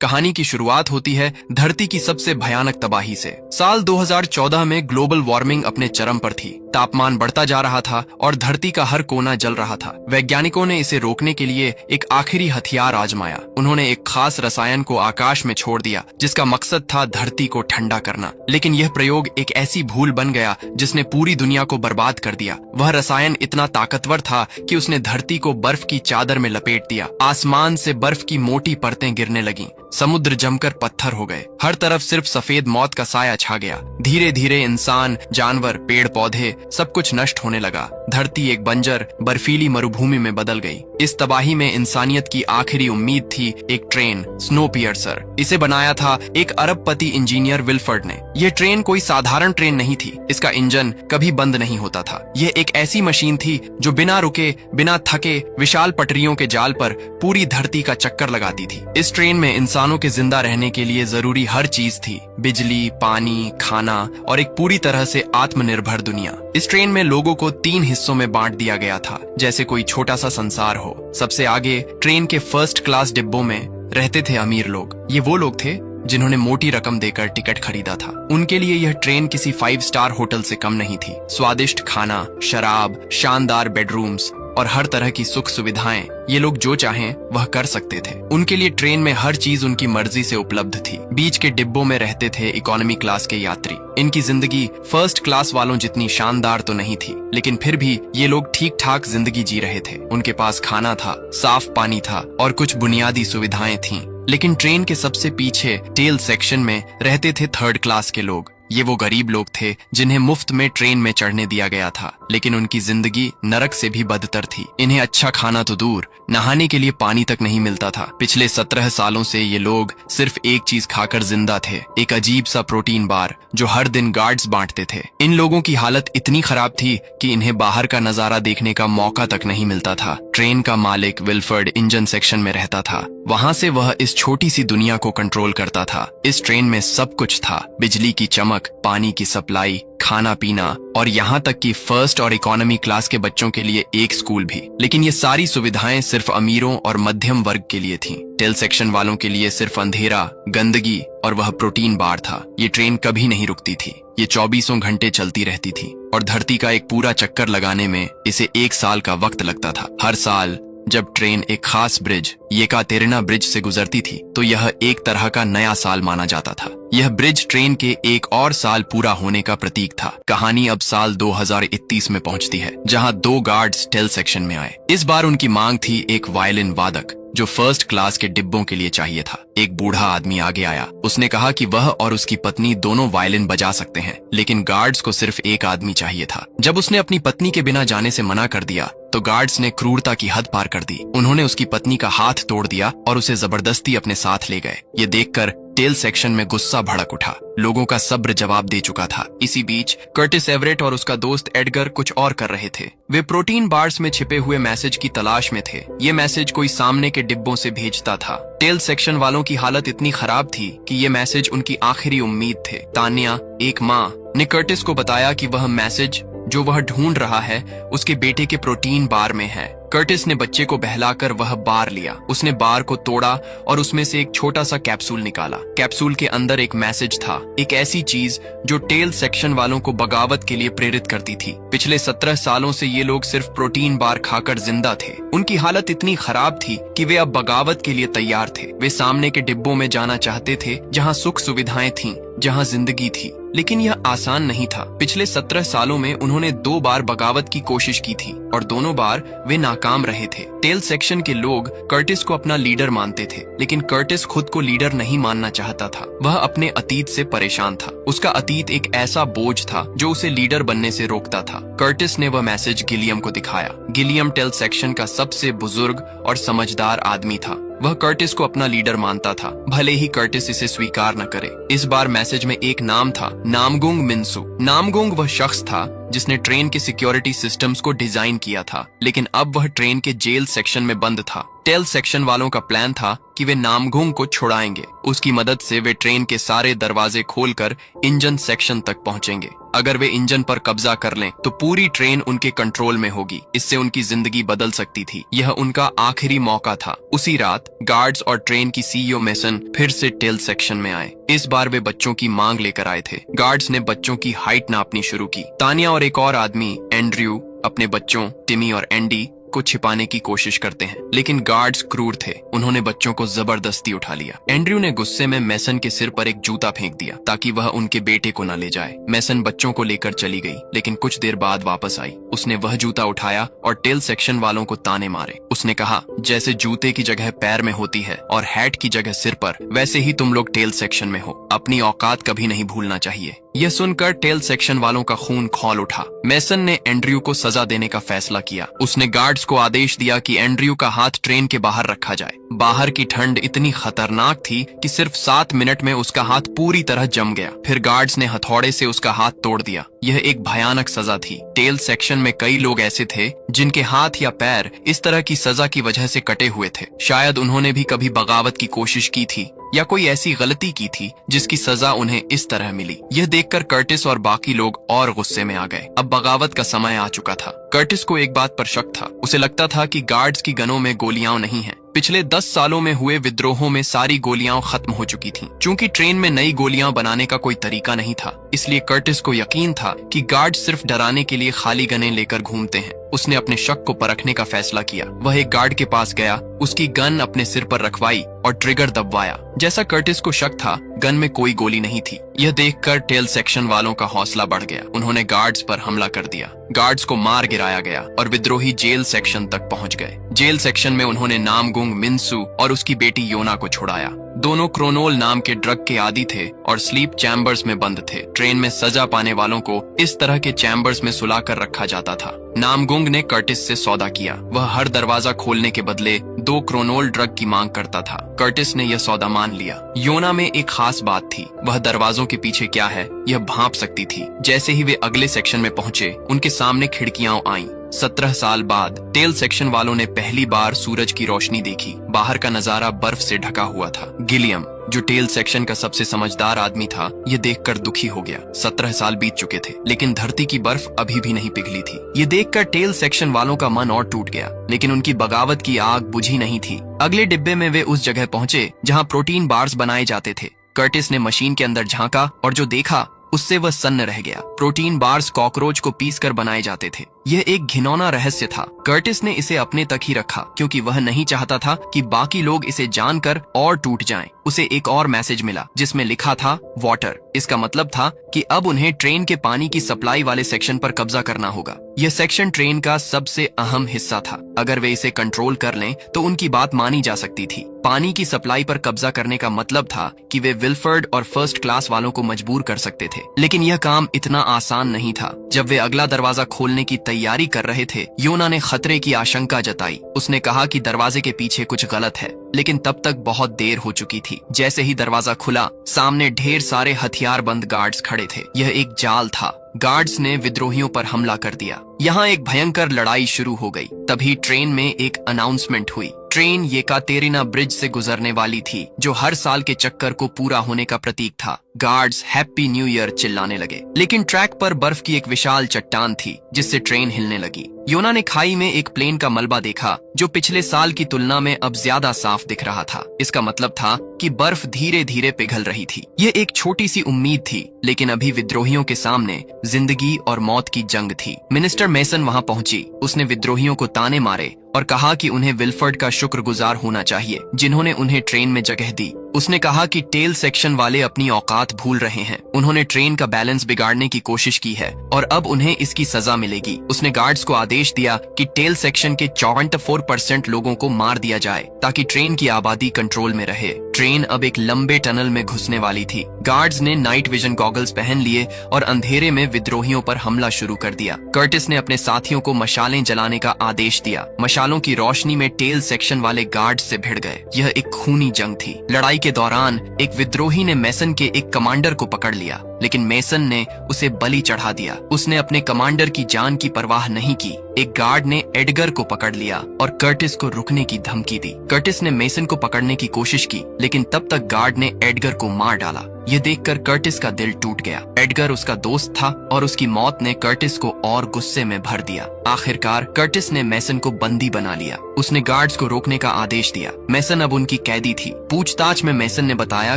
कहानी की शुरुआत होती है धरती की सबसे भयानक तबाही से। साल 2014 में ग्लोबल वार्मिंग अपने चरम पर थी। तापमान बढ़ता जा रहा था और धरती का हर कोना जल रहा था। वैज्ञानिकों ने इसे रोकने के लिए एक आखिरी हथियार आजमाया। उन्होंने एक खास रसायन को आकाश में छोड़ दिया जिसका मकसद था धरती को ठंडा करना। लेकिन यह प्रयोग एक ऐसी भूल बन गया जिसने पूरी दुनिया को बर्बाद कर दिया। वह रसायन इतना ताकतवर था कि उसने धरती को बर्फ की चादर में लपेट दिया। आसमान से बर्फ की मोटी परतें गिरने लगीं। समुद्र जमकर पत्थर हो गए। हर तरफ सिर्फ सफेद मौत का साया छा गया। धीरे धीरे इंसान, जानवर, पेड़ पौधे सब कुछ नष्ट होने लगा। धरती एक बंजर बर्फीली मरुभूमि में बदल गई। इस तबाही में इंसानियत की आखिरी उम्मीद थी एक ट्रेन, स्नोपियर्सर। इसे बनाया था एक अरबपति इंजीनियर विल्फर्ड ने। यह ट्रेन कोई साधारण ट्रेन नहीं थी। इसका इंजन कभी बंद नहीं होता था। यह एक ऐसी मशीन थी जो बिना रुके, बिना थके विशाल पटरियों के जाल पर पूरी धरती का चक्कर लगाती थी। इस ट्रेन में इंसानों के जिंदा रहने के लिए जरूरी हर चीज थी। बिजली, पानी, खाना और एक पूरी तरह से आत्मनिर्भर दुनिया। इस ट्रेन में लोगों को 3 हिस्सों में बांट दिया गया था, जैसे कोई छोटा सा संसार हो। सबसे आगे ट्रेन के फर्स्ट क्लास डिब्बों में रहते थे अमीर लोग। ये वो लोग थे जिन्होंने मोटी रकम देकर टिकट खरीदा था। उनके लिए यह ट्रेन किसी 5 स्टार होटल से कम नहीं थी। स्वादिष्ट खाना, शराब, शानदार बेडरूम्स और हर तरह की सुख सुविधाएं, ये लोग जो चाहें वह कर सकते थे। उनके लिए ट्रेन में हर चीज उनकी मर्जी से उपलब्ध थी। बीच के डिब्बों में रहते थे इकोनॉमी क्लास के यात्री। इनकी जिंदगी फर्स्ट क्लास वालों जितनी शानदार तो नहीं थी, लेकिन फिर भी ये लोग ठीक ठाक जिंदगी जी रहे थे। उनके पास खाना था, साफ पानी था और कुछ बुनियादी सुविधाएं थीं। लेकिन ट्रेन के सबसे पीछे टेल सेक्शन में रहते थे थर्ड क्लास के लोग। ये वो गरीब लोग थे जिन्हें मुफ्त में ट्रेन में चढ़ने दिया गया था, लेकिन उनकी जिंदगी नरक से भी बदतर थी। इन्हें अच्छा खाना तो दूर, नहाने के लिए पानी तक नहीं मिलता था। पिछले 17 सालों से ये लोग सिर्फ एक चीज खाकर जिंदा थे, एक अजीब सा प्रोटीन बार जो हर दिन गार्ड्स बांटते थे। इन लोगों की हालत इतनी खराब थी कि इन्हें बाहर का नजारा देखने का मौका तक नहीं मिलता था। ट्रेन का मालिक विल्फर्ड इंजन सेक्शन में रहता था। वहां से वह इस छोटी सी दुनिया को कंट्रोल करता था। इस ट्रेन में सब कुछ था, बिजली की चमक, पानी की सप्लाई, खाना पीना और यहाँ तक कि फर्स्ट और इकोनॉमी क्लास के बच्चों के लिए एक स्कूल भी। लेकिन ये सारी सुविधाएं सिर्फ अमीरों और मध्यम वर्ग के लिए थीं। टेल सेक्शन वालों के लिए सिर्फ अंधेरा, गंदगी और वह प्रोटीन बार था। ये ट्रेन कभी नहीं रुकती थी। ये 24 घंटे चलती रहती थी और धरती का एक पूरा चक्कर लगाने में इसे 1 साल का वक्त लगता था। हर साल जब ट्रेन एक खास ब्रिज, येकातेरिना ब्रिज से गुजरती थी, तो यह एक तरह का नया साल माना जाता था। यह ब्रिज ट्रेन के एक और साल पूरा होने का प्रतीक था। कहानी अब साल 2031 में पहुंचती है, जहां 2 गार्ड्स टेल सेक्शन में आए। इस बार उनकी मांग थी एक वायलिन वादक जो फर्स्ट क्लास के डिब्बों के लिए चाहिए था। एक बूढ़ा आदमी आगे आया। उसने कहा कि वह और उसकी पत्नी दोनों वायलिन बजा सकते हैं, लेकिन गार्ड्स को सिर्फ एक आदमी चाहिए था। जब उसने अपनी पत्नी के बिना जाने से मना कर दिया तो गार्ड्स ने क्रूरता की हद पार कर दी। उन्होंने उसकी पत्नी का हाथ तोड़ दिया और उसे जबरदस्ती अपने साथ ले गए। ये देखकर टेल सेक्शन में गुस्सा भड़क उठा। लोगों का सब्र जवाब दे चुका था। इसी बीच कर्टिस एवरेट और उसका दोस्त एडगर कुछ और कर रहे थे। वे प्रोटीन बार्स में छिपे हुए मैसेज की तलाश में थे। ये मैसेज कोई सामने के डिब्बों से भेजता था। टेल सेक्शन वालों की हालत इतनी खराब थी कि ये मैसेज उनकी आखिरी उम्मीद थे। तान्या, एक माँ, ने कर्टिस को बताया कि वह मैसेज जो वह ढूंढ रहा है उसके बेटे के प्रोटीन बार में है। कर्टिस ने बच्चे को बहलाकर वह बार लिया। उसने बार को तोड़ा और उसमें से एक छोटा सा कैप्सूल निकाला। कैप्सूल के अंदर एक मैसेज था, एक ऐसी चीज जो टेल सेक्शन वालों को बगावत के लिए प्रेरित करती थी। पिछले 17 सालों से ये लोग सिर्फ प्रोटीन बार खाकर जिंदा थे। उनकी हालत इतनी खराब थी कि वे अब बगावत के लिए तैयार थे। वे सामने के डिब्बों में जाना चाहते थे जहाँ सुख सुविधाएं थीं, जहाँ जिंदगी थी। लेकिन यह आसान नहीं था। पिछले 17 सालों में उन्होंने 2 बार बगावत की कोशिश की थी और दोनों बार वे नाकाम रहे थे। टेल सेक्शन के लोग कर्टिस को अपना लीडर मानते थे, लेकिन कर्टिस खुद को लीडर नहीं मानना चाहता था। वह अपने अतीत से परेशान था। उसका अतीत एक ऐसा बोझ था जो उसे लीडर बनने से रोकता था। कर्टिस ने वह मैसेज गिलियम को दिखाया। गिलियम टेल सेक्शन का सबसे बुजुर्ग और समझदार आदमी था। वह कर्टिस को अपना लीडर मानता था, भले ही कर्टिस इसे स्वीकार न करे। इस बार मैसेज में एक नाम था, नामगुंग मिन्सु। नामगुंग वह शख्स था जिसने ट्रेन के सिक्योरिटी सिस्टम्स को डिजाइन किया था, लेकिन अब वह ट्रेन के जेल सेक्शन में बंद था। टेल सेक्शन वालों का प्लान था कि वे नामगुंग को छुड़ाएंगे। उसकी मदद से वे ट्रेन के सारे दरवाजे खोलकर इंजन सेक्शन तक पहुंचेंगे। अगर वे इंजन पर कब्जा कर लें तो पूरी ट्रेन उनके कंट्रोल में होगी। इससे उनकी जिंदगी बदल सकती थी। यह उनका आखिरी मौका था। उसी रात गार्ड्स और ट्रेन की सीईओ मेसन फिर से टेल सेक्शन में आए। इस बार वे बच्चों की मांग लेकर आए थे। गार्ड्स ने बच्चों की हाइट नापनी शुरू की। तानिया और एक और आदमी एंड्रयू अपने बच्चों टिमी और एंडी को छिपाने की कोशिश करते हैं, लेकिन गार्ड्स क्रूर थे। उन्होंने बच्चों को जबरदस्ती उठा लिया। एंड्रयू ने गुस्से में मेसन के सिर पर एक जूता फेंक दिया ताकि वह उनके बेटे को न ले जाए। मेसन बच्चों को लेकर चली गई, लेकिन कुछ देर बाद वापस आई। उसने वह जूता उठाया और टेल सेक्शन वालों को ताने मारे। उसने कहा, जैसे जूते की जगह पैर में होती है और हैट की जगह सिर पर, वैसे ही तुम लोग टेल सेक्शन में हो। अपनी औकात कभी नहीं भूलना चाहिए। यह सुनकर टेल सेक्शन वालों का खून खौल उठा। मेसन ने एंड्रयू को सजा देने का फैसला किया। उसने गार्ड्स को आदेश दिया कि एंड्रयू का हाथ ट्रेन के बाहर रखा जाए। बाहर की ठंड इतनी खतरनाक थी कि सिर्फ 7 मिनट में उसका हाथ पूरी तरह जम गया। फिर गार्ड्स ने हथौड़े से उसका हाथ तोड़ दिया। यह एक भयानक सजा थी। टेल सेक्शन में कई लोग ऐसे थे जिनके हाथ या पैर इस तरह की सजा की वजह से कटे हुए थे। शायद उन्होंने भी कभी बगावत की कोशिश की थी या कोई ऐसी गलती की थी जिसकी सजा उन्हें इस तरह मिली। यह देखकर कर्टिस और बाकी लोग और गुस्से में आ गए। अब बगावत का समय आ चुका था। कर्टिस को एक बात पर शक था। उसे लगता था कि गार्ड्स की गनों में गोलियां नहीं हैं। पिछले 10 सालों में हुए विद्रोहों में सारी गोलियां खत्म हो चुकी थीं। चूंकि ट्रेन में नई गोलियां बनाने का कोई तरीका नहीं था, इसलिए कर्टिस को यकीन था कि गार्ड सिर्फ डराने के लिए खाली गनें लेकर घूमते हैं। उसने अपने शक को परखने का फैसला किया। वह एक गार्ड के पास गया, उसकी गन अपने सिर पर रखवाई और ट्रिगर दबवाया। जैसा कर्टिस को शक था, गन में कोई गोली नहीं थी। यह देखकर टेल सेक्शन वालों का हौसला बढ़ गया। उन्होंने गार्ड्स पर हमला कर दिया। गार्ड्स को मार गिराया गया और विद्रोही जेल सेक्शन तक पहुंच गए। जेल सेक्शन में उन्होंने नामगुंग मिन्सू और उसकी बेटी योना को छुड़ाया। दोनों क्रोनोल नाम के ड्रग के आदी थे और स्लीप चैम्बर्स में बंद थे। ट्रेन में सजा पाने वालों को इस तरह के चैम्बर्स में सुलाकर रखा जाता था। नामगुंग ने कर्टिस से सौदा किया। वह हर दरवाजा खोलने के बदले 2 क्रोनोल ड्रग की मांग करता था। कर्टिस ने यह सौदा मान लिया। योना में एक खास बात थी। वह दरवाजों के पीछे क्या है यह भांप सकती थी। जैसे ही वे अगले सेक्शन में पहुंचे, उनके सामने खिड़कियां आईं। 17 साल बाद टेल सेक्शन वालों ने पहली बार सूरज की रोशनी देखी। बाहर का नजारा बर्फ से ढका हुआ था। गिलियम, जो टेल सेक्शन का सबसे समझदार आदमी था, यह देखकर दुखी हो गया। 17 साल बीत चुके थे, लेकिन धरती की बर्फ अभी भी नहीं पिघली थी। ये देखकर टेल सेक्शन वालों का मन और टूट गया, लेकिन उनकी बगावत की आग बुझी नहीं थी। अगले डिब्बे में वे उस जगह पहुंचे जहां प्रोटीन बार्स बनाए जाते थे। कर्टिस ने मशीन के अंदर झांका और जो देखा उससे वह सन्न रह गया। प्रोटीन बार्स कॉकरोच को पीसकर बनाए जाते थे। यह एक घिनौना रहस्य था। कर्टिस ने इसे अपने तक ही रखा क्योंकि वह नहीं चाहता था कि बाकी लोग इसे जानकर और टूट जाएं। उसे एक और मैसेज मिला जिसमें लिखा था वाटर। इसका मतलब था कि अब उन्हें ट्रेन के पानी की सप्लाई वाले सेक्शन पर कब्जा करना होगा। यह सेक्शन ट्रेन का सबसे अहम हिस्सा था। अगर वे इसे कंट्रोल कर लें तो उनकी बात मानी जा सकती थी। पानी की सप्लाई पर कब्जा करने का मतलब था कि वे विल्फर्ड और फर्स्ट क्लास वालों को मजबूर कर सकते थे। लेकिन यह काम इतना आसान नहीं था। जब वे अगला दरवाजा खोलने की तैयारी कर रहे थे, योना ने खतरे की आशंका जताई। उसने कहा कि दरवाजे के पीछे कुछ गलत है, लेकिन तब तक बहुत देर हो चुकी थी। जैसे ही दरवाजा खुला, सामने ढेर सारे हथियारबंद गार्ड्स खड़े थे। यह एक जाल था। गार्ड्स ने विद्रोहियों पर हमला कर दिया। यहाँ एक भयंकर लड़ाई शुरू हो गई। तभी ट्रेन में एक अनाउंसमेंट हुई। ट्रेन येकातेरिना ब्रिज से गुजरने वाली थी, जो हर साल के चक्कर को पूरा होने का प्रतीक था। गार्ड्स हैप्पी न्यू ईयर चिल्लाने लगे, लेकिन ट्रैक पर बर्फ की एक विशाल चट्टान थी जिससे ट्रेन हिलने लगी। योना ने खाई में एक प्लेन का मलबा देखा जो पिछले साल की तुलना में अब ज्यादा साफ दिख रहा था। इसका मतलब था कि बर्फ धीरे धीरे पिघल रही थी। यह एक छोटी सी उम्मीद थी, लेकिन अभी विद्रोहियों के सामने जिंदगी और मौत की जंग थी। मिनिस्टर मेसन वहां पहुंची। उसने विद्रोहियों को ताने मारे और कहा कि उन्हें विल्फर्ड का शुक्रगुजार होना चाहिए जिन्होंने उन्हें ट्रेन में जगह दी। उसने कहा कि टेल सेक्शन वाले अपनी औकात भूल रहे हैं। उन्होंने ट्रेन का बैलेंस बिगाड़ने की कोशिश की है और अब उन्हें इसकी सजा मिलेगी। उसने गार्ड्स को आदेश दिया कि टेल सेक्शन के 54% लोगों को मार दिया जाए ताकि ट्रेन की आबादी कंट्रोल में रहे। ट्रेन अब एक लंबे टनल में घुसने वाली थी। गार्ड्स ने नाइट विजन गॉगल्स पहन लिए और अंधेरे में विद्रोहियों पर हमला शुरू कर दिया। कर्टिस ने अपने साथियों को मशालें जलाने का आदेश दिया। मशालें मशालों की रोशनी में टेल सेक्शन वाले गार्ड से भिड़ गए। यह एक खूनी जंग थी। लड़ाई के दौरान एक विद्रोही ने मेसन के एक कमांडर को पकड़ लिया, लेकिन मेसन ने उसे बलि चढ़ा दिया। उसने अपने कमांडर की जान की परवाह नहीं की। एक गार्ड ने एडगर को पकड़ लिया और कर्टिस को रुकने की धमकी दी। कर्टिस ने मेसन को पकड़ने की कोशिश की, लेकिन तब तक गार्ड ने एडगर को मार डाला। यह देखकर कर्टिस का दिल टूट गया। एडगर उसका दोस्त था और उसकी मौत ने कर्टिस को और गुस्से में भर दिया। आखिरकार कर्टिस ने मेसन को बंदी बना लिया। उसने गार्ड्स को रोकने का आदेश दिया। मेसन अब उनकी कैदी थी। पूछताछ में मेसन ने बताया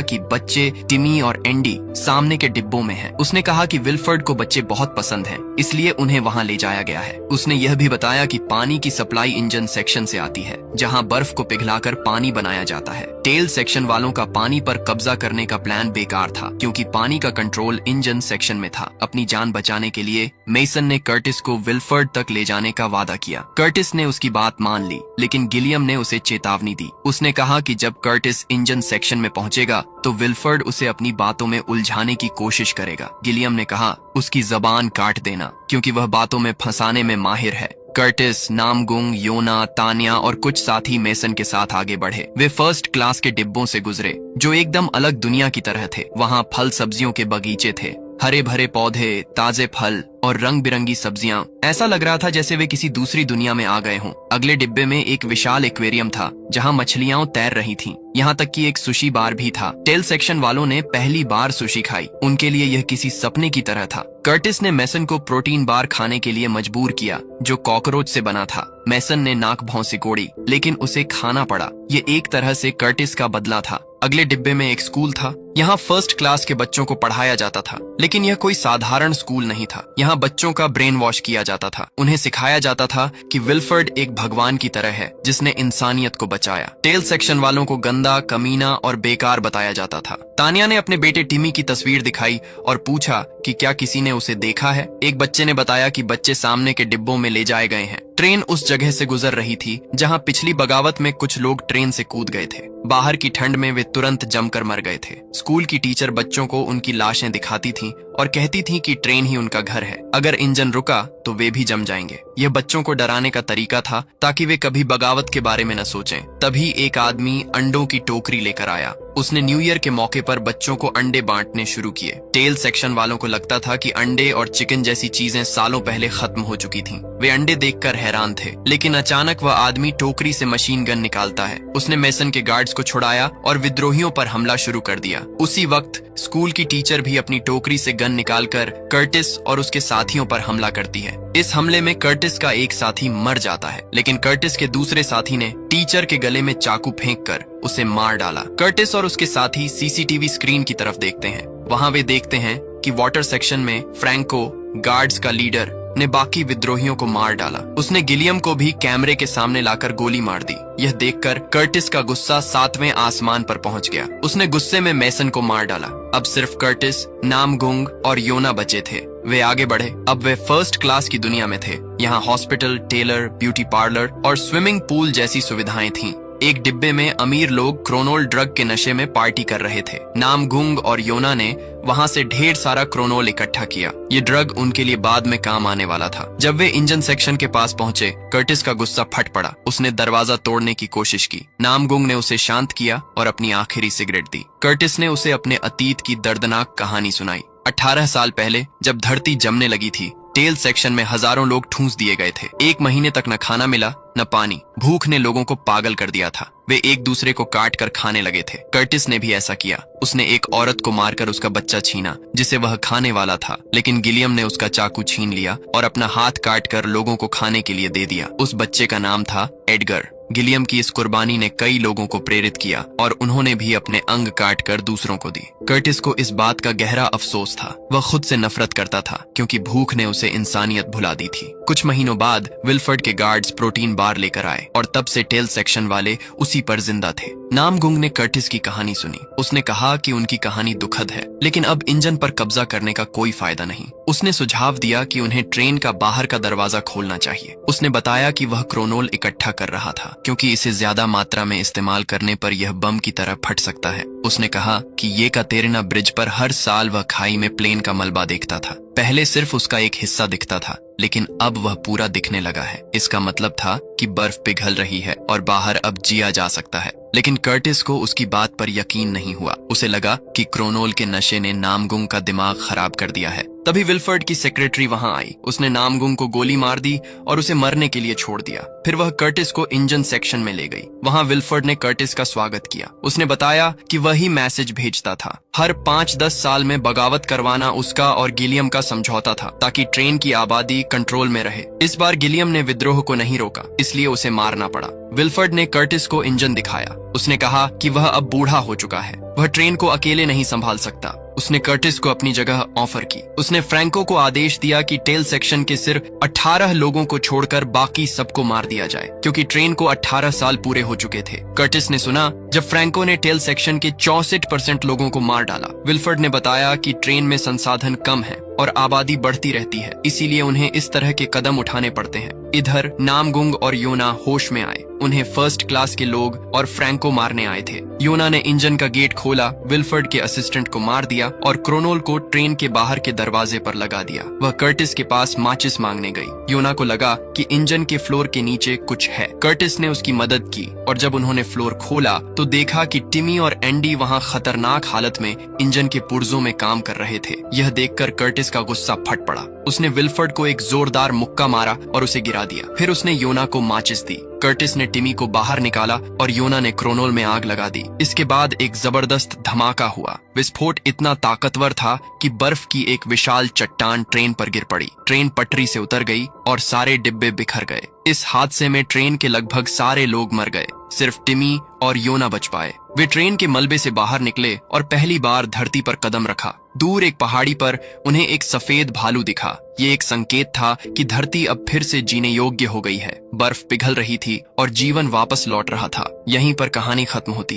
कि बच्चे टिमी और एंडी सामने के डिब्बों में हैं। उसने कहा कि विल्फर्ड को बच्चे बहुत पसंद हैं, इसलिए उन्हें वहां ले जाया गया है। उसने यह भी बताया कि पानी की सप्लाई इंजन सेक्शन से आती है, जहां बर्फ को पिघलाकर पानी बनाया जाता है। टेल सेक्शन वालों का पानी पर कब्जा करने का प्लान बेकार था, क्योंकि पानी का कंट्रोल इंजन सेक्शन में था। अपनी जान बचाने के लिए मेसन ने कर्टिस को विल्फर्ड तक ले जाने का वादा किया। कर्टिस ने उसकी बात मान ली, लेकिन गिलियम ने उसे चेतावनी दी। उसने कहा कि जब कर्टिस इंजन सेक्शन में पहुंचेगा तो विल्फर्ड उसे अपनी बातों में उलझाने की कोशिश करेगा। गिलियम ने कहा, उसकी जबान काट देना, क्योंकि वह बातों में फंसाने में माहिर है। कर्टिस, नामगुंग, योना, तान्या और कुछ साथी मेसन के साथ आगे बढ़े। वे फर्स्ट क्लास के डिब्बों से गुजरे, जो एकदम अलग दुनिया की तरह थे। वहाँ फल सब्जियों के बगीचे थे, हरे भरे पौधे, ताजे फल और रंग बिरंगी सब्जियां। ऐसा लग रहा था जैसे वे किसी दूसरी दुनिया में आ गए हों। अगले डिब्बे में एक विशाल एक्वेरियम था, जहां मछलियां तैर रही थीं। यहाँ तक कि एक सुशी बार भी था। टेल सेक्शन वालों ने पहली बार सुशी खाई। उनके लिए यह किसी सपने की तरह था। कर्टिस ने मेसन को प्रोटीन बार खाने के लिए मजबूर किया, जो कॉकरोच से बना था। मेसन ने नाक भौं सिकोड़ी, लेकिन उसे खाना पड़ा। ये एक तरह से कर्टिस का बदला था। अगले डिब्बे में एक स्कूल था। यहाँ फर्स्ट क्लास के बच्चों को पढ़ाया जाता था, लेकिन यह कोई साधारण स्कूल नहीं था। यहाँ बच्चों का ब्रेन वॉश किया जाता था। उन्हें सिखाया जाता था कि विल्फर्ड एक भगवान की तरह है, जिसने इंसानियत को बचाया। टेल सेक्शन वालों को गंदा, कमीना और बेकार बताया जाता था। तान्या ने अपने बेटे टिमी की तस्वीर दिखाई और पूछा कि क्या किसी ने उसे देखा है। एक बच्चे ने बताया कि बच्चे सामने के डिब्बों में ले जाए गए हैं। ट्रेन उस जगह से गुजर रही थी जहां पिछली बगावत में कुछ लोग ट्रेन से कूद गए थे। बाहर की ठंड में वे तुरंत जमकर मर गए थे। स्कूल की टीचर बच्चों को उनकी लाशें दिखाती थीं और कहती थीं कि ट्रेन ही उनका घर है। अगर इंजन रुका तो वे भी जम जाएंगे। यह बच्चों को डराने का तरीका था, ताकि वे कभी बगावत के बारे में न सोचें। तभी एक आदमी अंडों की टोकरी लेकर आया। उसने न्यू ईयर के मौके पर बच्चों को अंडे बांटने शुरू किए। टेल सेक्शन वालों को लगता था कि अंडे और चिकन जैसी चीजें सालों पहले खत्म हो चुकी थीं। वे अंडे देखकर हैरान थे, लेकिन अचानक वह आदमी टोकरी से मशीन गन निकालता है। उसने मेसन के गार्ड्स को छुड़ाया और विद्रोहियों पर हमला शुरू कर दिया। उसी वक्त स्कूल की टीचर भी अपनी टोकरी से गन निकालकर कर्टिस और उसके साथियों पर हमला करती है। इस हमले में कर्टिस का एक साथी मर जाता है, लेकिन कर्टिस के दूसरे साथी ने टीचर के गले में चाकू फेंककर उसे मार डाला। कर्टिस और उसके साथी सीसीटीवी स्क्रीन की तरफ देखते हैं। वहां वे देखते हैं कि वाटर सेक्शन में फ्रैंको, गार्ड्स का लीडर, ने बाकी विद्रोहियों को मार डाला। उसने गिलियम को भी कैमरे के सामने लाकर गोली मार दी। यह देखकर कर्टिस का गुस्सा 7वें आसमान पर पहुंच गया। उसने गुस्से में मेसन को मार डाला। अब सिर्फ कर्टिस, नामगुंग और योना बचे थे। वे आगे बढ़े। अब वे फर्स्ट क्लास की दुनिया में थे। यहाँ हॉस्पिटल, टेलर, ब्यूटी पार्लर और स्विमिंग पूल जैसी सुविधाएं थीं। एक डिब्बे में अमीर लोग क्रोनोल ड्रग के नशे में पार्टी कर रहे थे। नामगुंग और योना ने वहां से ढेर सारा क्रोनोल इकट्ठा किया। ये ड्रग उनके लिए बाद में काम आने वाला था। जब वे इंजन सेक्शन के पास पहुंचे, कर्टिस का गुस्सा फट पड़ा। उसने दरवाजा तोड़ने की कोशिश की। नामगुंग ने उसे शांत किया और अपनी आखिरी सिगरेट दी। कर्टिस ने उसे अपने अतीत की दर्दनाक कहानी सुनाई। 18 साल पहले जब धरती जमने लगी थी, टेल सेक्शन में हजारों लोग ठूंस दिए गए थे। 1 महीने तक न खाना मिला न पानी। भूख ने लोगों को पागल कर दिया था। वे एक दूसरे को काट कर खाने लगे थे। कर्टिस ने भी ऐसा किया। उसने एक औरत को मारकर उसका बच्चा छीना, जिसे वह खाने वाला था, लेकिन गिलियम ने उसका चाकू छीन लिया और अपना हाथ काट कर लोगों को खाने के लिए दे दिया। उस बच्चे का नाम था एडगर। गिलियम की इस कुर्बानी ने कई लोगों को प्रेरित किया और उन्होंने भी अपने अंग काट कर दूसरों को दी। कर्टिस को इस बात का गहरा अफसोस था। वह खुद से नफरत करता था, क्योंकि भूख ने उसे इंसानियत भुला दी थी। कुछ महीनों बाद विल्फर्ड के गार्ड्स प्रोटीन बार लेकर आए और तब से टेल सेक्शन वाले उसी पर जिंदा थे। नामगुंग ने कर्टिस की कहानी सुनी। उसने कहा कि उनकी कहानी दुखद है, लेकिन अब इंजन पर कब्जा करने का कोई फायदा नहीं। उसने सुझाव दिया कि उन्हें ट्रेन का बाहर का दरवाजा खोलना चाहिए। उसने बताया कि वह क्रोनोल इकट्ठा कर रहा था, क्योंकि इसे ज्यादा मात्रा में इस्तेमाल करने पर यह बम की तरह फट सकता है। उसने कहा कि येकातेरिना ब्रिज पर हर साल वह खाई में प्लेन का मलबा देखता था। पहले सिर्फ उसका एक हिस्सा दिखता था, लेकिन अब वह पूरा दिखने लगा है। इसका मतलब था कि बर्फ पिघल रही है और बाहर अब जिया जा सकता है। लेकिन कर्टिस को उसकी बात पर यकीन नहीं हुआ। उसे लगा कि क्रोनोल के नशे ने नामगुंग का दिमाग खराब कर दिया है। तभी विल्फर्ड की सेक्रेटरी वहां आई। उसने नामगुंग को गोली मार दी और उसे मरने के लिए छोड़ दिया। फिर वह कर्टिस को इंजन सेक्शन में ले गई। वहां विल्फर्ड ने कर्टिस का स्वागत किया। उसने बताया कि वही मैसेज भेजता था। हर 5-10 साल में बगावत करवाना उसका और गिलियम का समझौता था, ताकि ट्रेन की आबादी कंट्रोल में रहे। इस बार गिलियम ने विद्रोह को नहीं रोका, इसलिए उसे मारना पड़ा। विल्फर्ड ने कर्टिस को इंजन दिखाया। उसने कहा कि वह अब बूढ़ा हो चुका है, वह ट्रेन को अकेले नहीं संभाल सकता। उसने कर्टिस को अपनी जगह ऑफर की। उसने फ्रैंको को आदेश दिया कि टेल सेक्शन के सिर्फ 18 लोगों को छोड़कर बाकी सबको मार दिया जाए, क्योंकि ट्रेन को 18 साल पूरे हो चुके थे। कर्टिस ने सुना जब फ्रैंको ने टेल सेक्शन के 64% लोगों को मार डाला। विल्फर्ड ने बताया कि ट्रेन में संसाधन कम है और आबादी बढ़ती रहती है, इसीलिए उन्हें इस तरह के कदम उठाने पड़ते हैं। इधर नामगुंग और योना होश में आए। उन्हें फर्स्ट क्लास के लोग और फ्रैंको मारने आए थे। योना ने इंजन का गेट खोला, विल्फर्ड के असिस्टेंट को मार दिया और क्रोनोल को ट्रेन के बाहर के दरवाजे पर लगा दिया। वह कर्टिस के पास माचिस मांगने गई। योना को लगा कि इंजन के फ्लोर के नीचे कुछ है। कर्टिस ने उसकी मदद की और जब उन्होंने फ्लोर खोला तो देखा कि टिमी और एंडी वहां खतरनाक हालत में इंजन के पुर्जों में काम कर रहे थे। यह देखकर कर्टिस का गुस्सा फट पड़ा। उसने विल्फर्ड को एक जोरदार मुक्का मारा और उसे गिरा दिया। फिर उसने योना को माचिस दी। कर्टिस ने टिमी को बाहर निकाला और योना ने क्रोनोल में आग लगा दी। इसके बाद एक जबरदस्त धमाका हुआ। विस्फोट इतना ताकतवर था कि बर्फ की एक विशाल चट्टान ट्रेन पर गिर पड़ी। ट्रेन पटरी से उतर गई और सारे डिब्बे बिखर गए। इस हादसे में ट्रेन के लगभग सारे लोग मर गए, सिर्फ टिमी और योना बच पाए। वे ट्रेन के मलबे से बाहर निकले और पहली बार धरती पर कदम रखा। दूर एक पहाड़ी पर उन्हें एक सफेद भालू दिखा। ये एक संकेत था कि धरती अब फिर से जीने योग्य हो गई है। बर्फ पिघल रही थी और जीवन वापस लौट रहा था। यहीं पर कहानी खत्म होती